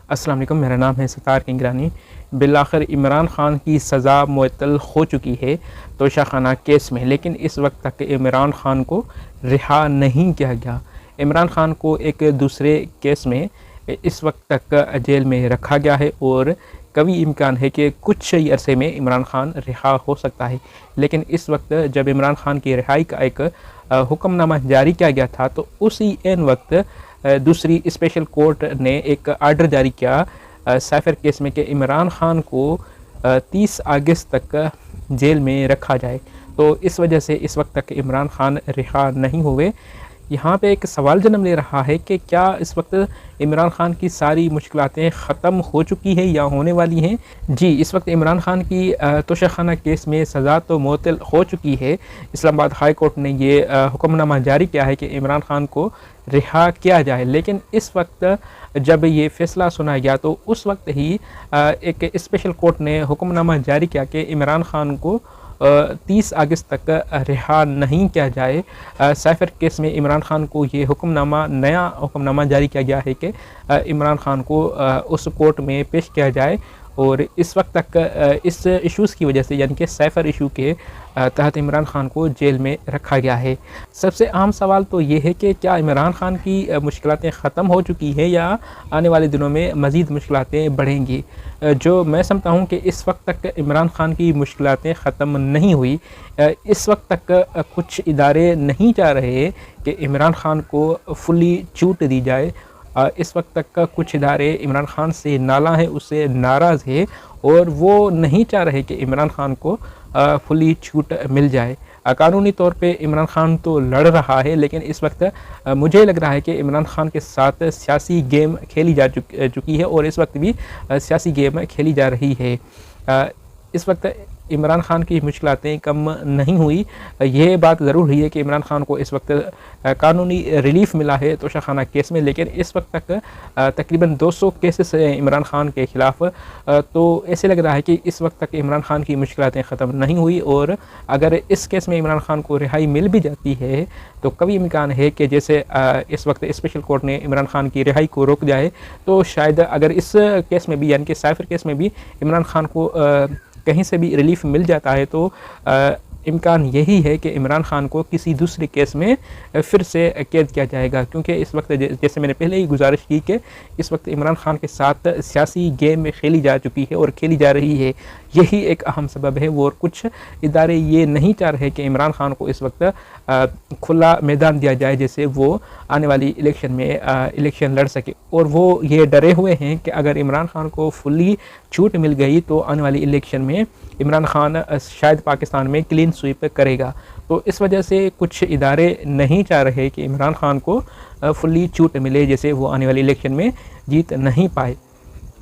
अस्सलाम वालेकुम, मेरा नाम है सत्तार किंगरानी। बिलाखिर इमरान ख़ान की सज़ा मुअत्तल हो चुकी है तोशाखाना केस में, लेकिन इस वक्त तक इमरान ख़ान को रिहा नहीं किया गया। इमरान ख़ान को एक दूसरे केस में इस वक्त तक जेल में रखा गया है और कभी इम्कान है कि कुछ ही अरसे में इमरान ख़ान रिहा हो सकता है। लेकिन इस वक्त जब इमरान ख़ान की रिहाई का एक हुक्मनामा जारी किया गया था, तो उसी एन वक्त दूसरी स्पेशल कोर्ट ने एक आर्डर जारी किया साइफर केस में कि इमरान ख़ान को 30 अगस्त तक जेल में रखा जाए। तो इस वजह से इस वक्त तक इमरान ख़ान रिहा नहीं हुए। यहाँ पे एक सवाल जन्म ले रहा है कि क्या इस वक्त इमरान ख़ान की सारी मुश्किलातें ख़त्म हो चुकी है या होने वाली हैं? जी, इस वक्त इमरान ख़ान की तोशाखाना केस में सज़ा तो मुअत्तल हो चुकी है। इस्लामाबाद हाई कोर्ट ने ये हुक्मनामा जारी किया है कि इमरान ख़ान को रिहा किया जाए। लेकिन इस वक्त जब ये फ़ैसला सुना गया तो उस वक्त ही एक स्पेशल कोर्ट ने हुक्मनामा जारी किया कि इमरान ख़ान को 30 अगस्त तक रिहा नहीं किया जाए। साइफर केस में इमरान ख़ान को ये नया हुक्मनामा जारी किया गया है कि इमरान ख़ान को उस कोर्ट में पेश किया जाए। और इस वक्त तक इस इश्यूज़ की वजह से, यानी कि साइफर इशू के तहत इमरान ख़ान को जेल में रखा गया है। सबसे अहम सवाल तो ये है कि क्या इमरान ख़ान की मुश्किलातें ख़त्म हो चुकी हैं या आने वाले दिनों में मज़ीद मुश्किलातें बढ़ेंगी? जो मैं समझता हूँ कि इस वक्त तक इमरान ख़ान की मुश्किलातें ख़त्म नहीं हुई। इस वक्त तक कुछ इदारे नहीं चाह रहे कि इमरान ख़ान को फुली छूट दी जाए। इस वक्त तक कुछ इदारे इमरान ख़ान से नाला है, उससे नाराज़ है और वो नहीं चाह रहे कि इमरान ख़ान को फुली छूट मिल जाए। कानूनी तौर पे इमरान ख़ान तो लड़ रहा है, लेकिन इस वक्त मुझे लग रहा है कि इमरान ख़ान के साथ सियासी गेम खेली जा चुकी है और इस वक्त भी सियासी गेम खेली जा रही है। इस वक्त इमरान ख़ान की मुश्किलातें कम नहीं हुई। ये बात ज़रूर हुई है कि इमरान ख़ान को इस वक्त कानूनी रिलीफ मिला है तोशाखाना केस में, लेकिन इस वक्त तक तकरीबन 200 केसेस हैं इमरान ख़ान के ख़िलाफ़। तो ऐसे लग रहा है कि इस वक्त तक इमरान ख़ान की मुश्किलातें ख़त्म नहीं हुई और अगर इस केस में इमरान ख़ान को रिहाई मिल भी जाती है तो कभी इम्कान है कि जैसे इस वक्त स्पेशल कोर्ट ने इमरान ख़ान की रिहाई को रोक जाए, तो शायद अगर इस केस में भी, यानी कि साइफर केस में भी इमरान ख़ान को कहीं से भी रिलीफ मिल जाता है, तो इम्कान यही है कि इमरान ख़ान को किसी दूसरे केस में फिर से कैद किया जाएगा। क्योंकि इस वक्त जैसे मैंने पहले ही गुजारिश की कि इस वक्त इमरान ख़ान के साथ सियासी गेम में खेली जा चुकी है और खेली जा रही है। यही एक अहम सबब है। और कुछ इदारे ये नहीं चाह रहे कि इमरान ख़ान को इस वक्त खुला मैदान दिया जाए, जैसे वो आने वाली इलेक्शन में इलेक्शन लड़ सके। और वो ये डरे हुए हैं कि अगर इमरान ख़ान को फुली छूट मिल गई तो आने वाली इलेक्शन में इमरान ख़ान शायद पाकिस्तान में क्लीन स्वीप करेगा। तो इस वजह से कुछ इदारे नहीं चाह रहे कि इमरान ख़ान को फुली छूट मिले, जैसे वो आने वाली इलेक्शन में जीत नहीं पाए।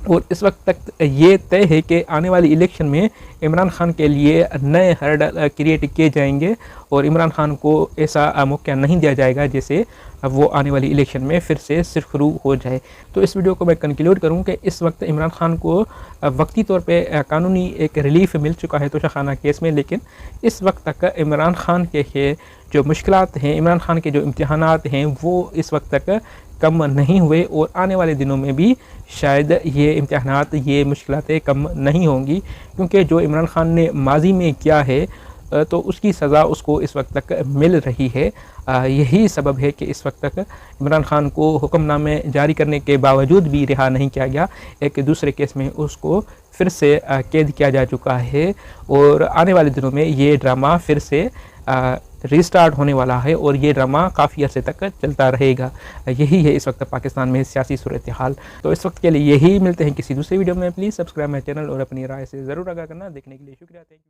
और इस वक्त तक ये तय है कि आने वाली इलेक्शन में इमरान ख़ान के लिए नए हर्डल क्रिएट किए जाएंगे और इमरान ख़ान को ऐसा मौका नहीं दिया जाएगा जैसे वो आने वाली इलेक्शन में फिर से सिरखरू हो जाए। तो इस वीडियो को मैं कंक्लूड करूँ कि इस वक्त इमरान ख़ान को वक्ती तौर पे कानूनी एक रिलीफ मिल चुका है तोशाखाना केस में, लेकिन इस वक्त तक इमरान ख़ान के जो मुश्किलात हैं, इमरान ख़ान के जो इम्तिहानात हैं, वो इस वक्त तक कम नहीं हुए और आने वाले दिनों में भी शायद ये इम्तिहानात, ये मुश्किलातें कम नहीं होंगी। क्योंकि जो इमरान ख़ान ने माजी में किया है तो उसकी सज़ा उसको इस वक्त तक मिल रही है। यही सबब है कि इस वक्त तक इमरान ख़ान को हुक्मनामे जारी करने के बावजूद भी रिहा नहीं किया गया। एक दूसरे केस में उसको फिर से कैद किया जा चुका है और आने वाले दिनों में ये ड्रामा फिर से रीस्टार्ट होने वाला है और ये ड्रामा काफ़ी अर्से तक चलता रहेगा। यही है इस वक्त पाकिस्तान में सियासी सूरत हाल। तो इस वक्त के लिए यही, मिलते हैं किसी दूसरे वीडियो में। प्लीज़ सब्सक्राइब माई चैनल और अपनी राय से ज़रूर आगाह करना। देखने के लिए शुक्रिया। Thank you.